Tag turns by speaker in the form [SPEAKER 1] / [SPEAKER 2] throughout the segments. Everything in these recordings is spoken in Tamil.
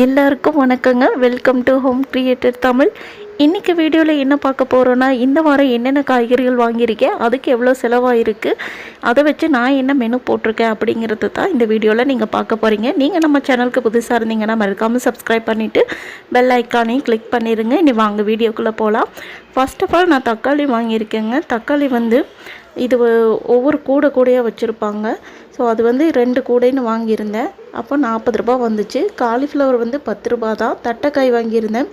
[SPEAKER 1] எல்லாருக்கும் வணக்கங்க. Welcome to home creator Tamil. இன்றைக்கி வீடியோவில் என்ன பார்க்க போகிறோன்னா, இந்த வாரம் என்னென்ன காய்கறிகள் வாங்கியிருக்கேன், அதுக்கு எவ்வளோ செலவாயிருக்கு, அதை வச்சு நான் என்ன மெனு போட்டிருக்கேன் அப்படிங்கிறது தான் இந்த வீடியோவில் நீங்கள் பார்க்க போகிறீங்க. நீங்கள் நம்ம சேனலுக்கு புதுசாக இருந்தீங்கன்னா மறக்காமல் சப்ஸ்கிரைப் பண்ணிவிட்டு பெல் ஐக்கானையும் கிளிக் பண்ணிடுங்க. இனி வாங்க வீடியோக்குள்ளே போகலாம். ஃபர்ஸ்ட் ஆஃப் ஆல் நான் தக்காளி வாங்கியிருக்கேங்க. தக்காளி இது ஒவ்வொரு கூடையாக வச்சுருப்பாங்க. ஸோ அது 2 கூடைன்னு வாங்கியிருந்தேன். அப்போ 40 ரூபா வந்துச்சு. காலிஃப்ளவர் 10 ரூபா தான். தட்டைக்காய் வாங்கியிருந்தேன்.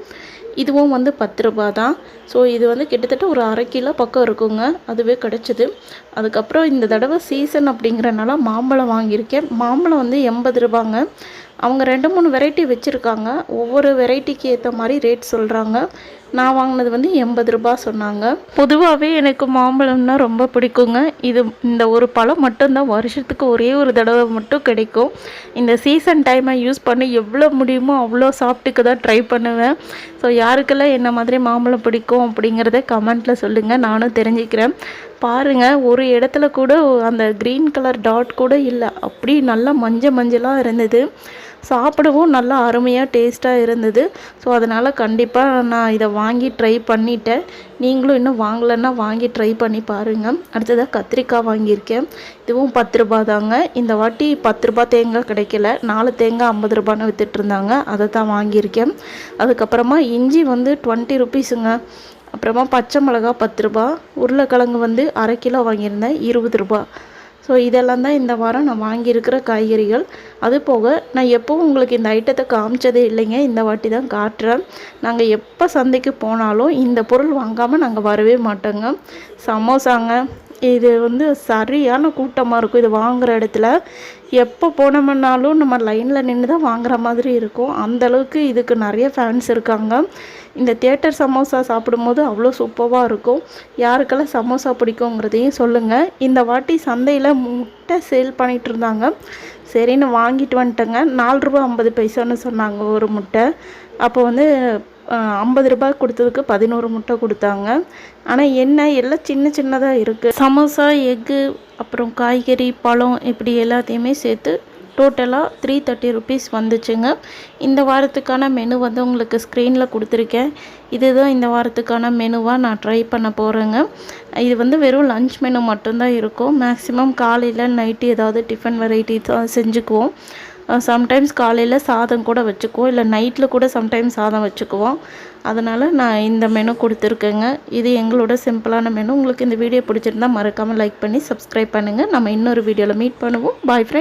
[SPEAKER 1] இதுவும் 10 ரூபா தான். ஸோ இது கிட்டத்தட்ட ஒரு அரை கிலோ பக்கம் இருக்குங்க. அதுவே கிடச்சிது. அதுக்கப்புறம் இந்த தடவை சீசன் அப்படிங்கிறனால மாம்பழம் வாங்கியிருக்கேன். மாம்பழம் 80 ரூபாங்க. அவங்க 2-3 வெரைட்டி வச்சுருக்காங்க. ஒவ்வொரு வெரைட்டிக்கு ஏற்ற மாதிரி ரேட் சொல்கிறாங்க. நான் வாங்கினது 80 ரூபா சொன்னாங்க. பொதுவாகவே எனக்கு மாம்பழம்னா ரொம்ப பிடிக்குங்க. இந்த ஒரு பழம் மட்டும்தான் வருஷத்துக்கு ஒரே ஒரு தடவை மட்டும் கிடைக்கும். இந்த சீசன் டைமை யூஸ் பண்ணி எவ்வளோ முடியுமோ அவ்வளோ சாப்பிட்டுக்க தான் ட்ரை பண்ணுவேன். ஸோ யாருக்கெல்லாம் என்ன மாதிரி மாம்பழம் பிடிக்கும் அப்படிங்கிறத கமெண்ட்டில் சொல்லுங்கள், நானும் தெரிஞ்சுக்கிறேன். பாருங்கள், ஒரு இடத்துல கூட அந்த க்ரீன் கலர் டாட் கூட இல்லை. அப்படி நல்லா மஞ்சளாக இருந்தது. சாப்பிடவும் நல்லா அருமையாக டேஸ்ட்டாக இருந்தது. ஸோ அதனால் கண்டிப்பாக நான் இதை வாங்கி ட்ரை பண்ணிட்டேன். நீங்களும் இன்னும் வாங்கலைன்னா வாங்கி ட்ரை பண்ணி பாருங்கள். அடுத்ததாக கத்திரிக்காய் வாங்கியிருக்கேன். இதுவும் 10 ரூபா தாங்க. இந்த வாட்டி 10 ரூபா தேங்காய் கிடைக்கல. 4 தேங்காய் 50 ரூபான்னு விற்றுட்ருந்தாங்க. அதை தான் வாங்கியிருக்கேன். அதுக்கப்புறமா இஞ்சி 20 ருபீஸுங்க. அப்புறமா பச்சை மிளகா 10 ரூபா. உருளைக்கிழங்கு அரை கிலோ வாங்கியிருந்தேன், 20 ரூபா. ஸோ இதெல்லாம் தான் இந்த வாரம் நான் வாங்கியிருக்கிற காய்கறிகள். அது போக நான் எப்போவும் உங்களுக்கு இந்த ஐட்டத்தை காமிச்சதே இல்லைங்க. இந்த வாட்டி தான் காட்டுறேன். நாங்கள் எப்போ சந்தைக்கு போனாலும் இந்த பொருள் வாங்காமல் நாங்கள் வரவே மாட்டோங்க. சமோசாங்க, இது சரியான கூட்டமாக இருக்கும். இது வாங்குகிற இடத்துல எப்போ போனோம்னாலும் நம்ம லைனில் நின்று தான் வாங்குகிற மாதிரி இருக்கும். அந்தளவுக்கு இதுக்கு நிறைய ஃபேன்ஸ் இருக்காங்க. இந்த தியேட்டர் சமோசா சாப்பிடும்போது அவ்வளோ சூப்பராக இருக்கும். யாருக்கெல்லாம் சமோசா பிடிக்குங்கிறதையும் சொல்லுங்கள். இந்த வாட்டி சந்தையில் முட்டை சேல் பண்ணிகிட்டு இருந்தாங்க. சரின்னு வாங்கிட்டு வந்துட்டேங்க. 4 ரூபா 50 பைசான்னு சொன்னாங்க ஒரு முட்டை. அப்போ 50 ரூபாய் கொடுத்ததுக்கு 11 முட்டை கொடுத்தாங்க. ஆனால் எல்லாம் சின்னதாக இருக்குது. சமோசா, எக்கு, அப்புறம் காய்கறி, பழம், இப்படி எல்லாத்தையுமே சேர்த்து டோட்டலாக 330 ருபீஸ் வந்துச்சுங்க. இந்த வாரத்துக்கான மெனு உங்களுக்கு ஸ்க்ரீனில் கொடுத்துருக்கேன். இதுதான் இந்த வாரத்துக்கான மெனுவாக நான் ட்ரை பண்ண போகிறேங்க. இது வெறும் லன்ச் மெனு மட்டும்தான் இருக்கும். மேக்ஸிமம் காலையில் நைட்டு ஏதாவது டிஃபன் வெரைட்டி தான் செஞ்சுக்குவோம். சம்டைம்ஸ் காலையில் சாதம் கூட வச்சுக்குவோம், இல்லை நைட்டில் கூட சம்டைம்ஸ் சாதம் வச்சுக்குவோம். அதனால் நான் இந்த மெனு கொடுத்துருக்கேங்க. இது எங்களோட சிம்பிளான மெனு. உங்களுக்கு இந்த வீடியோ பிடிச்சிருந்தால் மறக்காமல் லைக் பண்ணி சப்ஸ்கிரைப் பண்ணுங்கள். நம்ம இன்னொரு வீடியோவில் மீட் பண்ணுவோம். Bye friends.